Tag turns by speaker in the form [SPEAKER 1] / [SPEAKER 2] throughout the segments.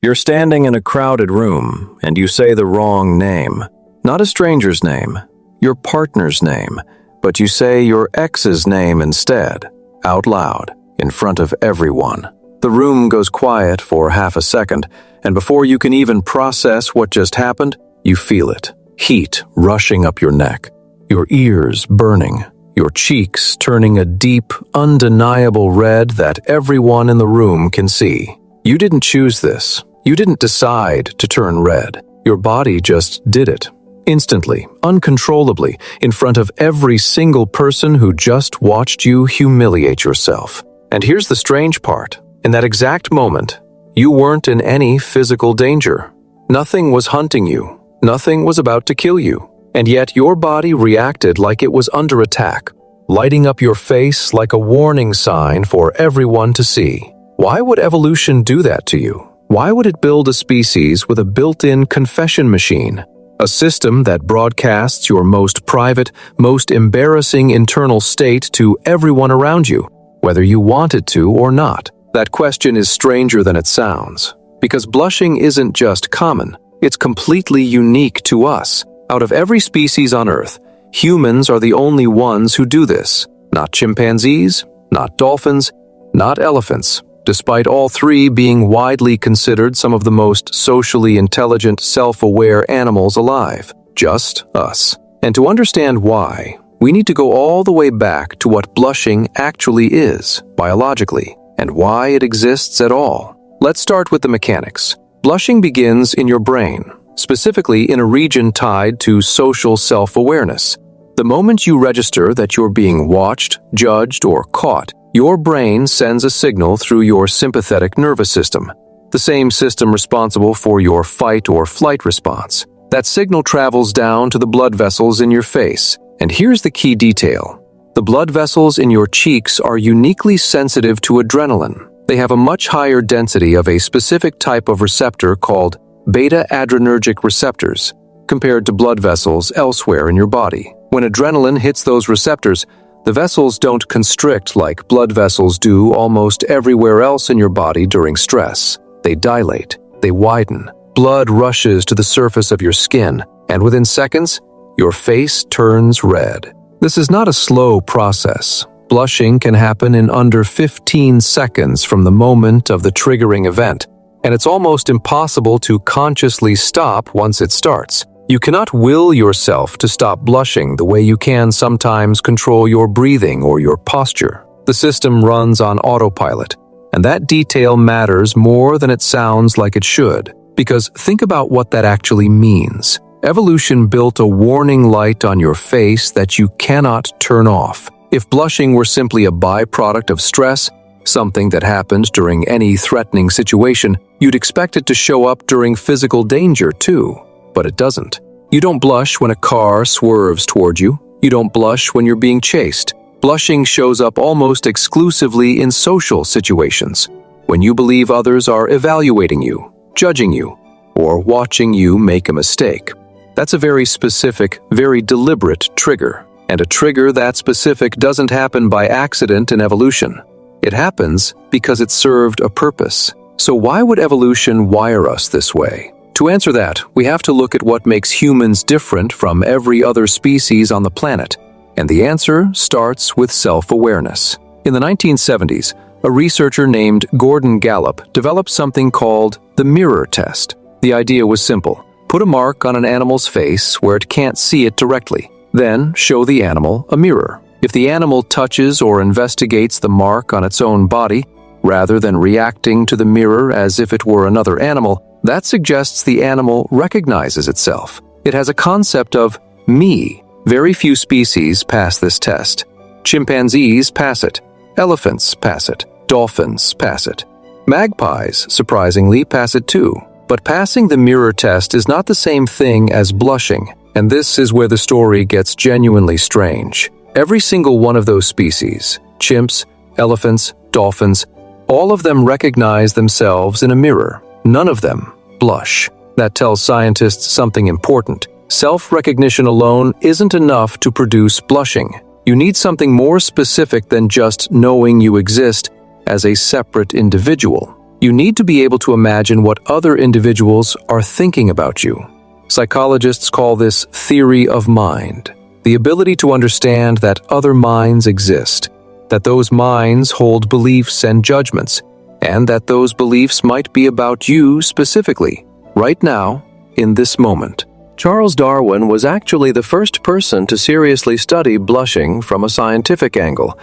[SPEAKER 1] You're standing in a crowded room and you say the wrong name. Not a stranger's name, your partner's name, but you say your ex's name instead, out loud, in front of everyone. The room goes quiet for half a second, and before you can even process what just happened, you feel it. Heat rushing up your neck, your ears burning, your cheeks turning a deep, undeniable red that everyone in the room can see. You didn't choose this. You didn't decide to turn red. Your body just did it. Instantly, uncontrollably, in front of every single person who just watched you humiliate yourself. And here's the strange part. In that exact moment, you weren't in any physical danger. Nothing was hunting you. Nothing was about to kill you. And yet your body reacted like it was under attack, lighting up your face like a warning sign for everyone to see. Why would evolution do that to you? Why would it build a species with a built-in confession machine? A system that broadcasts your most private, most embarrassing internal state to everyone around you, whether you want it to or not. That question is stranger than it sounds, because blushing isn't just common, it's completely unique to us. Out of every species on Earth, humans are the only ones who do this. Not chimpanzees, not dolphins, not elephants, despite all three being widely considered some of the most socially intelligent, self-aware animals alive. Just us. And to understand why, we need to go all the way back to what blushing actually is, biologically, and why it exists at all. Let's start with the mechanics. Blushing begins in your brain, specifically in a region tied to social self-awareness. The moment you register that you're being watched, judged, or caught, your brain sends a signal through your sympathetic nervous system, the same system responsible for your fight or flight response. That signal travels down to the blood vessels in your face, and here's the key detail. The blood vessels in your cheeks are uniquely sensitive to adrenaline. They have a much higher density of a specific type of receptor called beta-adrenergic receptors, compared to blood vessels elsewhere in your body. When adrenaline hits those receptors, the vessels don't constrict like blood vessels do almost everywhere else in your body during stress. They dilate, they widen, blood rushes to the surface of your skin, and within seconds, your face turns red. This is not a slow process. Blushing can happen in under 15 seconds from the moment of the triggering event, and it's almost impossible to consciously stop once it starts. You cannot will yourself to stop blushing the way you can sometimes control your breathing or your posture. The system runs on autopilot, and that detail matters more than it sounds like it should, because think about what that actually means. Evolution built a warning light on your face that you cannot turn off. If blushing were simply a byproduct of stress, something that happened during any threatening situation, you'd expect it to show up during physical danger too. But it doesn't. You don't blush when a car swerves toward you. You don't blush when you're being chased. Blushing shows up almost exclusively in social situations, when you believe others are evaluating you, judging you, or watching you make a mistake. That's a very specific, very deliberate trigger. And a trigger that specific doesn't happen by accident in evolution. It happens because it served a purpose. So why would evolution wire us this way? To answer that, we have to look at what makes humans different from every other species on the planet. And the answer starts with self-awareness. In the 1970s, a researcher named Gordon Gallup developed something called the mirror test. The idea was simple. Put a mark on an animal's face where it can't see it directly. Then show the animal a mirror. If the animal touches or investigates the mark on its own body, rather than reacting to the mirror as if it were another animal, that suggests the animal recognizes itself. It has a concept of me. Very few species pass this test. Chimpanzees pass it. Elephants pass it. Dolphins pass it. Magpies, surprisingly, pass it too. But passing the mirror test is not the same thing as blushing, and this is where the story gets genuinely strange. Every single one of those species, chimps, elephants, dolphins, all of them recognize themselves in a mirror. None of them blush. That tells scientists something important. Self-recognition alone isn't enough to produce blushing. You need something more specific than just knowing you exist as a separate individual. You need to be able to imagine what other individuals are thinking about you. Psychologists call this theory of mind, the ability to understand that other minds exist, that those minds hold beliefs and judgments, and that those beliefs might be about you specifically, right now, in this moment. Charles Darwin was actually the first person to seriously study blushing from a scientific angle,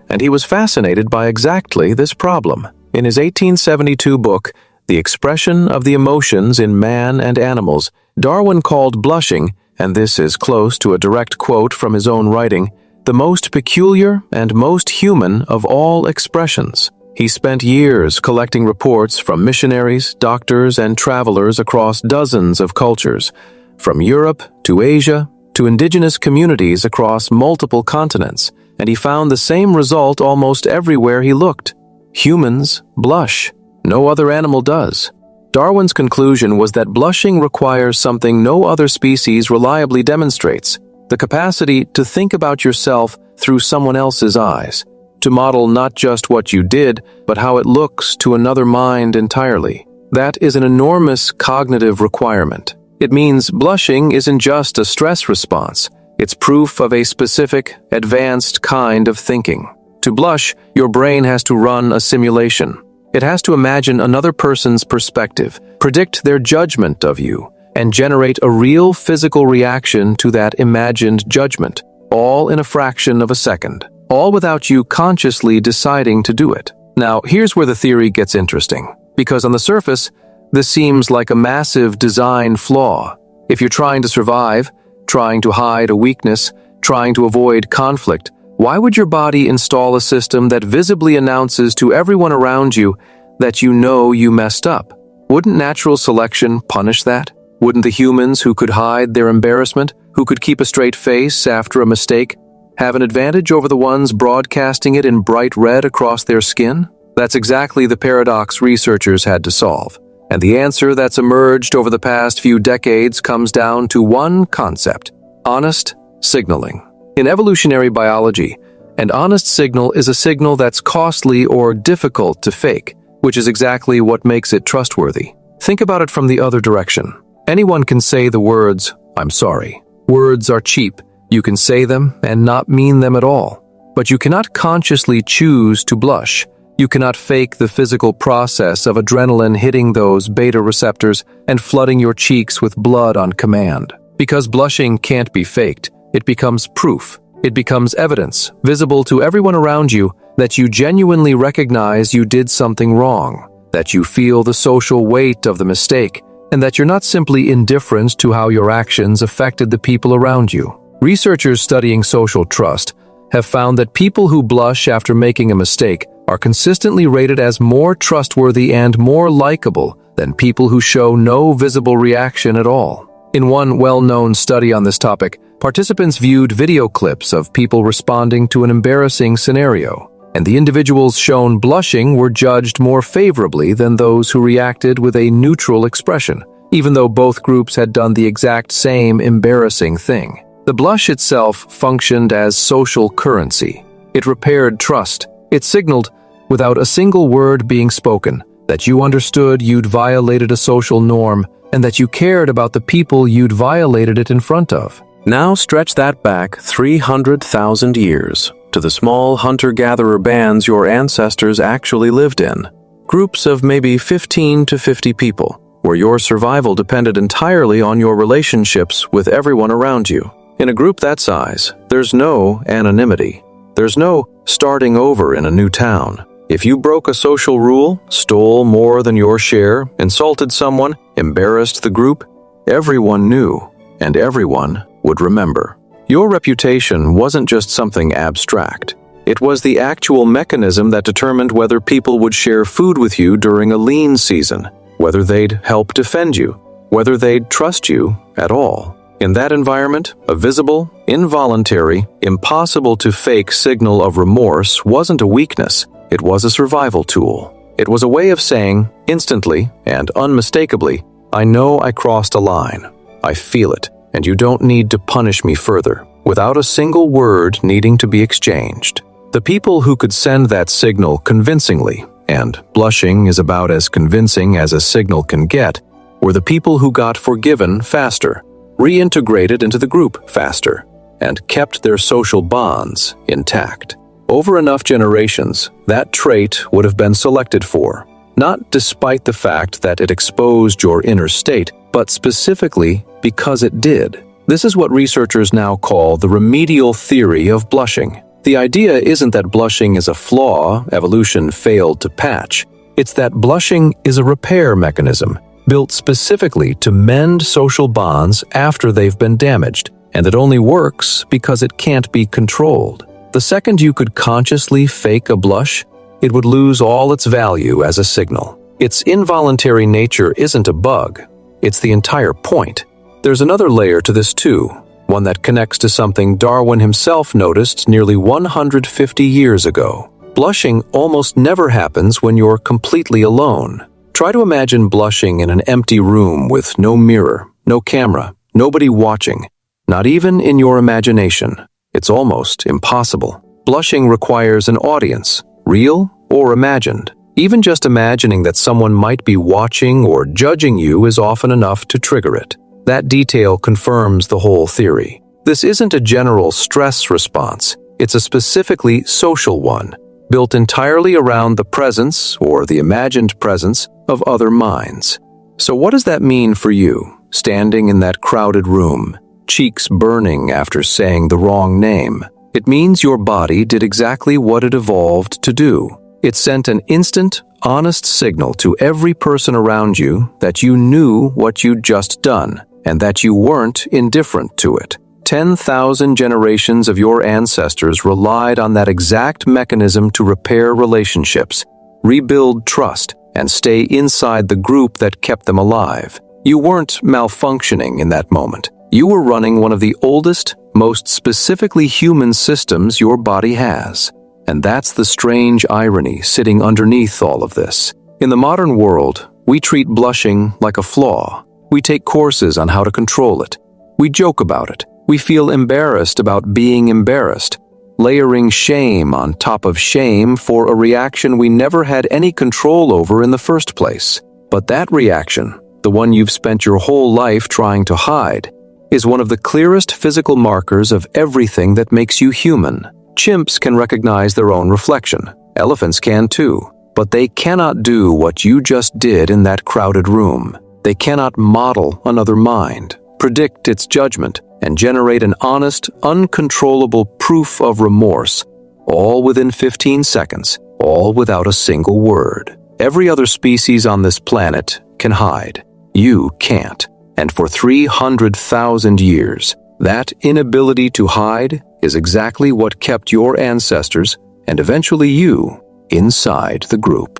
[SPEAKER 1] and he was fascinated by exactly this problem. In his 1872 book, The Expression of the Emotions in Man and Animals, Darwin called blushing, and this is close to a direct quote from his own writing, the most peculiar and most human of all expressions. He spent years collecting reports from missionaries, doctors, and travelers across dozens of cultures, from Europe to Asia to indigenous communities across multiple continents, and he found the same result almost everywhere he looked. Humans blush. No other animal does. Darwin's conclusion was that blushing requires something no other species reliably demonstrates: the capacity to think about yourself through someone else's eyes, to model not just what you did, but how it looks to another mind entirely. That is an enormous cognitive requirement. It means blushing isn't just a stress response. It's proof of a specific, advanced kind of thinking. To blush, your brain has to run a simulation. It has to imagine another person's perspective, predict their judgment of you, and generate a real physical reaction to that imagined judgment, all in a fraction of a second, all without you consciously deciding to do it. Now, here's where the theory gets interesting, because on the surface, this seems like a massive design flaw. If you're trying to survive, trying to hide a weakness, trying to avoid conflict, why would your body install a system that visibly announces to everyone around you that you know you messed up? Wouldn't natural selection punish that? Wouldn't the humans who could hide their embarrassment, who could keep a straight face after a mistake, have an advantage over the ones broadcasting it in bright red across their skin? That's exactly the paradox researchers had to solve. And the answer that's emerged over the past few decades comes down to one concept: honest signaling. In evolutionary biology, an honest signal is a signal that's costly or difficult to fake, which is exactly what makes it trustworthy. Think about it from the other direction. Anyone can say the words, "I'm sorry." Words are cheap. You can say them and not mean them at all. But you cannot consciously choose to blush. You cannot fake the physical process of adrenaline hitting those beta receptors and flooding your cheeks with blood on command. Because blushing can't be faked, it becomes proof. It becomes evidence, visible to everyone around you, that you genuinely recognize you did something wrong, that you feel the social weight of the mistake, and that you're not simply indifferent to how your actions affected the people around you. Researchers studying social trust have found that people who blush after making a mistake are consistently rated as more trustworthy and more likable than people who show no visible reaction at all. In one well-known study on this topic, participants viewed video clips of people responding to an embarrassing scenario, and the individuals shown blushing were judged more favorably than those who reacted with a neutral expression, even though both groups had done the exact same embarrassing thing. The blush itself functioned as social currency. It repaired trust. It signaled, without a single word being spoken, that you understood you'd violated a social norm and that you cared about the people you'd violated it in front of. Now stretch that back 300,000 years to the small hunter-gatherer bands your ancestors actually lived in. Groups of maybe 15 to 50 people, where your survival depended entirely on your relationships with everyone around you. In a group that size, there's no anonymity. There's no starting over in a new town. If you broke a social rule, stole more than your share, insulted someone, embarrassed the group, everyone knew, and everyone would remember. Your reputation wasn't just something abstract. It was the actual mechanism that determined whether people would share food with you during a lean season, whether they'd help defend you, whether they'd trust you at all. In that environment, a visible, involuntary, impossible-to-fake signal of remorse wasn't a weakness. It was a survival tool. It was a way of saying, instantly and unmistakably, "I know I crossed a line. I feel it, and you don't need to punish me further," without a single word needing to be exchanged. The people who could send that signal convincingly and blushing is about as convincing as a signal can get, were the people who got forgiven faster, reintegrated into the group faster, and kept their social bonds intact. Over enough generations, that trait would have been selected for, not despite the fact that it exposed your inner state, but specifically because it did. This is what researchers now call the remedial theory of blushing. The idea isn't that blushing is a flaw evolution failed to patch. It's that blushing is a repair mechanism built specifically to mend social bonds after they've been damaged, and it only works because it can't be controlled. The second you could consciously fake a blush, it would lose all its value as a signal. Its involuntary nature isn't a bug, it's the entire point. There's another layer to this too, one that connects to something Darwin himself noticed nearly 150 years ago. Blushing almost never happens when you're completely alone. Try to imagine blushing in an empty room with no mirror, no camera, nobody watching, not even in your imagination. It's almost impossible. Blushing requires an audience, real or imagined. Even just imagining that someone might be watching or judging you is often enough to trigger it. That detail confirms the whole theory. This isn't a general stress response, it's a specifically social one, built entirely around the presence or the imagined presence of other minds. So what does that mean for you, standing in that crowded room, cheeks burning after saying the wrong name? It means your body did exactly what it evolved to do. It sent an instant, honest signal to every person around you that you knew what you'd just done, and that you weren't indifferent to it. 10,000 generations of your ancestors relied on that exact mechanism to repair relationships, rebuild trust, and stay inside the group that kept them alive. You weren't malfunctioning in that moment. You were running one of the oldest, most specifically human systems your body has. And that's the strange irony sitting underneath all of this. In the modern world, we treat blushing like a flaw. We take courses on how to control it. We joke about it. We feel embarrassed about being embarrassed, layering shame on top of shame for a reaction we never had any control over in the first place. But that reaction, the one you've spent your whole life trying to hide, is one of the clearest physical markers of everything that makes you human. Chimps can recognize their own reflection. Elephants can too. But they cannot do what you just did in that crowded room. They cannot model another mind, predict its judgment, and generate an honest, uncontrollable proof of remorse, all within 15 seconds, all without a single word. Every other species on this planet can hide. You can't. And for 300,000 years, that inability to hide is exactly what kept your ancestors, and eventually you, inside the group.